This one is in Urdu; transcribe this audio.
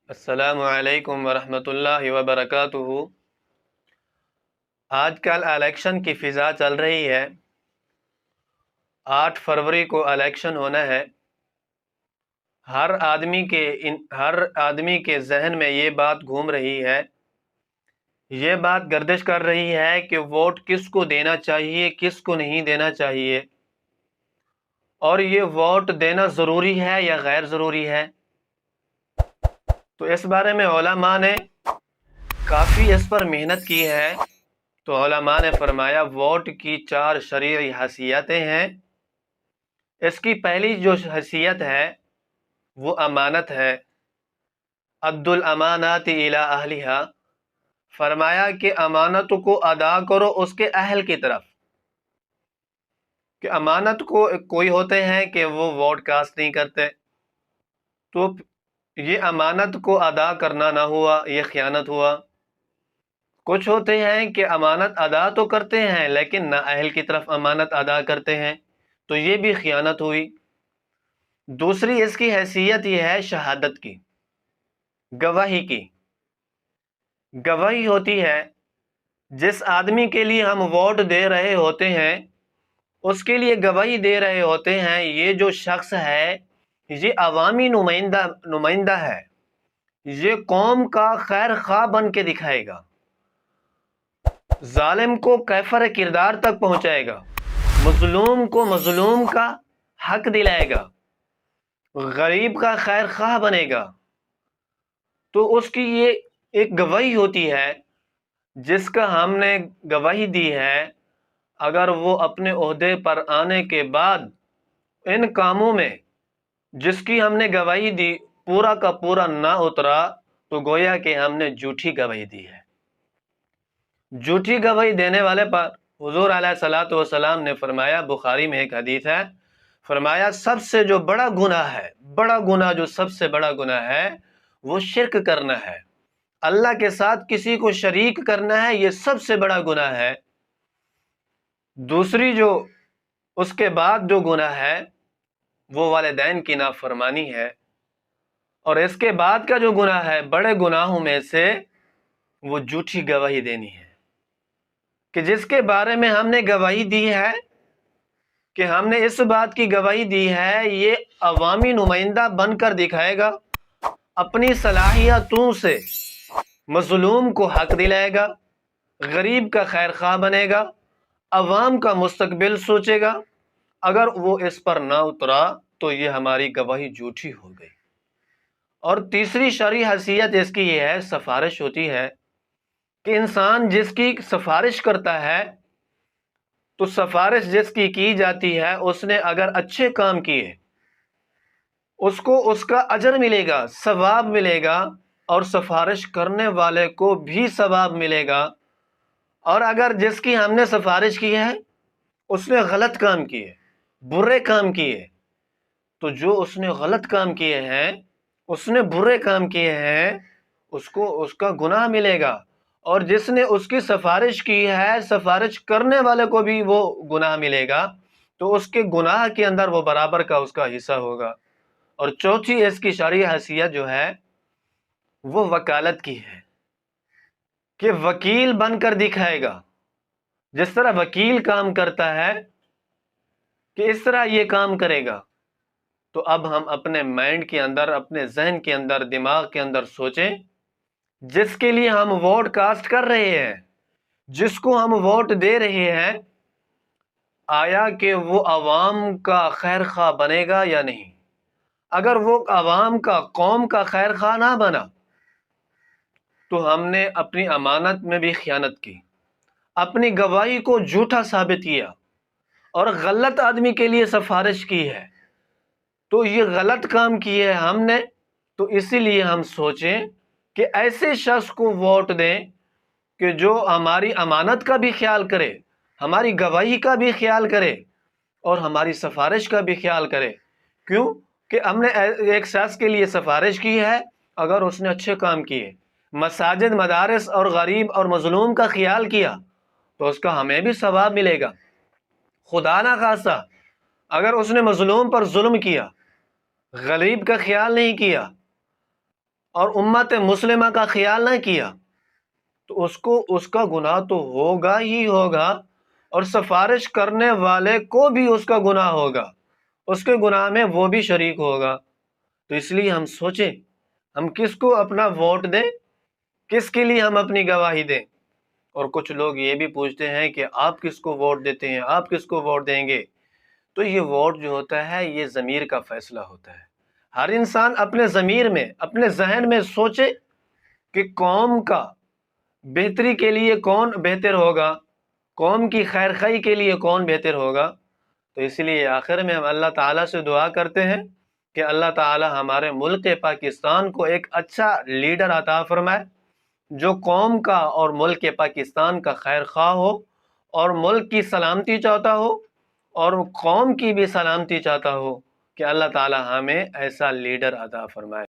السلام علیکم ورحمۃ اللہ وبرکاتہ۔ آج کل الیکشن کی فضا چل رہی ہے۔ 8 فروری کو الیکشن ہونا ہے۔ ہر آدمی کے ذہن میں یہ بات گھوم رہی ہے، یہ بات گردش کر رہی ہے کہ ووٹ کس کو دینا چاہیے، کس کو نہیں دینا چاہیے، اور یہ ووٹ دینا ضروری ہے یا غیر ضروری ہے۔ تو اس بارے میں علماء نے کافی اس پر محنت کی ہے۔ تو علماء نے فرمایا ووٹ کی 4 شرعی حیثیتیں ہیں۔ اس کی پہلی جو حیثیت ہے وہ امانت ہے۔ ادوا الامانات الی اہلھا، فرمایا کہ امانت کو ادا کرو اس کے اہل کی طرف۔ کہ امانت کو کوئی ہوتے ہیں کہ وہ ووٹ کاسٹ نہیں کرتے، تو یہ امانت کو ادا کرنا نہ ہوا، یہ خیانت ہوا۔ کچھ ہوتے ہیں کہ امانت ادا تو کرتے ہیں لیکن نہ اہل کی طرف امانت ادا کرتے ہیں، تو یہ بھی خیانت ہوئی۔ دوسری اس کی حیثیت یہ ہے شہادت کی، گواہی کی۔ گواہی ہوتی ہے جس آدمی کے لیے ہم ووٹ دے رہے ہوتے ہیں، اس کے لیے گواہی دے رہے ہوتے ہیں یہ جو شخص ہے یہ عوامی نمائندہ ہے، یہ قوم کا خیر خواہ بن کے دکھائے گا، ظالم کو کیفر کردار تک پہنچائے گا، مظلوم کو مظلوم کا حق دلائے گا، غریب کا خیر خواہ بنے گا۔ تو اس کی یہ ایک گواہی ہوتی ہے جس کا ہم نے گواہی دی ہے، اگر وہ اپنے عہدے پر آنے کے بعد ان کاموں میں جس کی ہم نے گواہی دی پورا کا پورا نہ اترا تو گویا کہ ہم نے جھوٹی گواہی دی ہے۔ جھوٹی گواہی دینے والے پر حضور علیہ الصلوۃ والسلام نے فرمایا، بخاری میں ایک حدیث ہے، فرمایا سب سے جو بڑا گناہ ہے، بڑا گناہ جو سب سے بڑا گناہ ہے وہ شرک کرنا ہے، اللہ کے ساتھ کسی کو شریک کرنا ہے، یہ سب سے بڑا گناہ ہے۔ دوسری جو اس کے بعد جو گناہ ہے وہ والدین کی نافرمانی ہے، اور اس کے بعد کا جو گناہ ہے بڑے گناہوں میں سے وہ جھوٹی گواہی دینی ہے، کہ جس کے بارے میں ہم نے گواہی دی ہے، کہ ہم نے اس بات کی گواہی دی ہے یہ عوامی نمائندہ بن کر دکھائے گا، اپنی صلاحیتوں سے مظلوم کو حق دلائے گا، غریب کا خیر خواہ بنے گا، عوام کا مستقبل سوچے گا، اگر وہ اس پر نہ اترا تو یہ ہماری گواہی جھوٹی ہو گئی۔ اور تیسری شرعی حیثیت اس کی یہ ہے، سفارش ہوتی ہے، کہ انسان جس کی سفارش کرتا ہے تو سفارش جس کی جاتی ہے اس نے اگر اچھے کام کیے اس کو اس کا اجر ملے گا، ثواب ملے گا، اور سفارش کرنے والے کو بھی ثواب ملے گا۔ اور اگر جس کی ہم نے سفارش کی ہے اس نے غلط کام کیے، برے کام کیے، تو جو اس نے غلط کام کیے ہیں، اس نے برے کام کیے ہیں، اس کو اس کا گناہ ملے گا، اور جس نے اس کی سفارش کی ہے سفارش کرنے والے کو بھی وہ گناہ ملے گا، تو اس کے گناہ کے اندر وہ برابر کا اس کا حصہ ہوگا۔ اور چوتھی اس کی شرعی حیثیت جو ہے وہ وکالت کی ہے، کہ وکیل بن کر دکھائے گا، جس طرح وکیل کام کرتا ہے کہ اس طرح یہ کام کرے گا۔ تو اب ہم اپنے مائنڈ کے اندر، اپنے ذہن کے اندر، دماغ کے اندر سوچیں، جس کے لیے ہم ووٹ کاسٹ کر رہے ہیں، جس کو ہم ووٹ دے رہے ہیں، آیا کہ وہ عوام کا خیر خواہ بنے گا یا نہیں؟ اگر وہ عوام کا، قوم کا خیر خواہ نہ بنا تو ہم نے اپنی امانت میں بھی خیانت کی، اپنی گواہی کو جھوٹا ثابت کیا، اور غلط آدمی کے لیے سفارش کی ہے، تو یہ غلط کام کیے ہم نے۔ تو اسی لیے ہم سوچیں کہ ایسے شخص کو ووٹ دیں کہ جو ہماری امانت کا بھی خیال کرے، ہماری گواہی کا بھی خیال کرے، اور ہماری سفارش کا بھی خیال کرے۔ کیوں کہ ہم نے ایک شخص کے لیے سفارش کی ہے، اگر اس نے اچھے کام کیے، مساجد، مدارس اور غریب اور مظلوم کا خیال کیا تو اس کا ہمیں بھی ثواب ملے گا۔ خدا نہ خواستہ اگر اس نے مظلوم پر ظلم کیا، غریب کا خیال نہیں کیا، اور امت مسلمہ کا خیال نہ کیا تو اس کا گناہ تو ہوگا ہی ہوگا، اور سفارش کرنے والے کو بھی اس کا گناہ ہوگا، اس کے گناہ میں وہ بھی شریک ہوگا۔ تو اس لیے ہم سوچیں ہم کس کو اپنا ووٹ دیں، کس کے لیے ہم اپنی گواہی دیں۔ اور کچھ لوگ یہ بھی پوچھتے ہیں کہ آپ کس کو ووٹ دیتے ہیں، آپ کس کو ووٹ دیں گے؟ تو یہ ووٹ جو ہوتا ہے یہ ضمیر کا فیصلہ ہوتا ہے۔ ہر انسان اپنے ضمیر میں، اپنے ذہن میں سوچے کہ قوم کا بہتری کے لیے کون بہتر ہوگا، قوم کی خیر خواہی کے لیے کون بہتر ہوگا۔ تو اس لیے آخر میں ہم اللہ تعالیٰ سے دعا کرتے ہیں کہ اللہ تعالیٰ ہمارے ملک پاکستان کو ایک اچھا لیڈر عطا فرمائے جو قوم کا اور ملک پاکستان کا خیر خواہ ہو، اور ملک کی سلامتی چاہتا ہو، اور قوم کی بھی سلامتی چاہتا ہو، کہ اللہ تعالیٰ ہمیں ایسا لیڈر عطا فرمائے۔